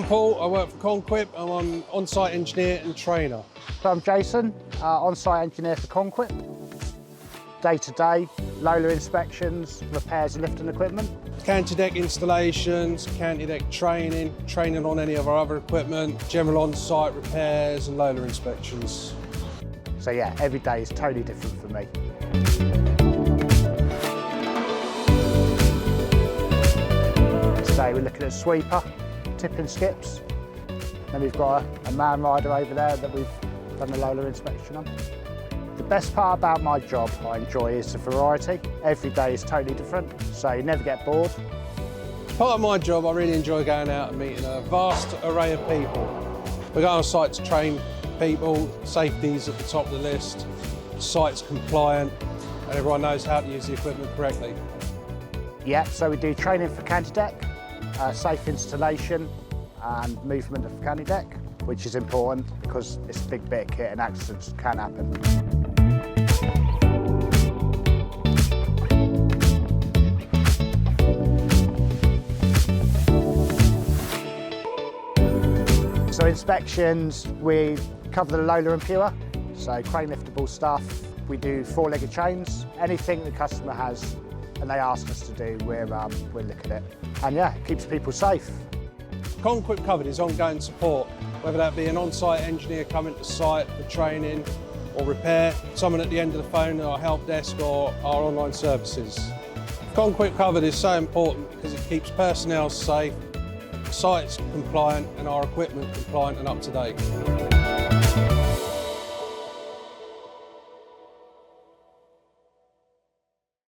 I'm Paul, I work for Conquip, I'm an on-site engineer and trainer. So I'm Jason, on-site engineer for Conquip. Day-to-day, Lola inspections, repairs and lifting equipment. Canty deck installations, canty deck training on any of our other equipment, general on-site repairs and Lola inspections. So yeah, every day is totally different for me. Today we're looking at sweeper, tipping skips. Then we've got a man rider over there that we've done the Lola inspection on. The best part about my job I enjoy is the variety. Every day is totally different, so you never get bored. Part of my job, I really enjoy going out and meeting a vast array of people. We go on site to train people, safety's at the top of the list, site's compliant, and everyone knows how to use the equipment correctly. Yeah, so we do training for canty deck, safe installation and movement of canty deck, which is important because it's a big bit of kit and accidents can happen. So inspections, we cover the Lola and Pure, so crane liftable stuff. We do four-legged chains, anything the customer has and they ask us to do, we'll look at it. And yeah, it keeps people safe. Conquip Covered is ongoing support, whether that be an on-site engineer coming to site for training or repair, someone at the end of the phone at our help desk or our online services. Conquip Covered is so important because it keeps personnel safe, sites compliant and our equipment compliant and up to date.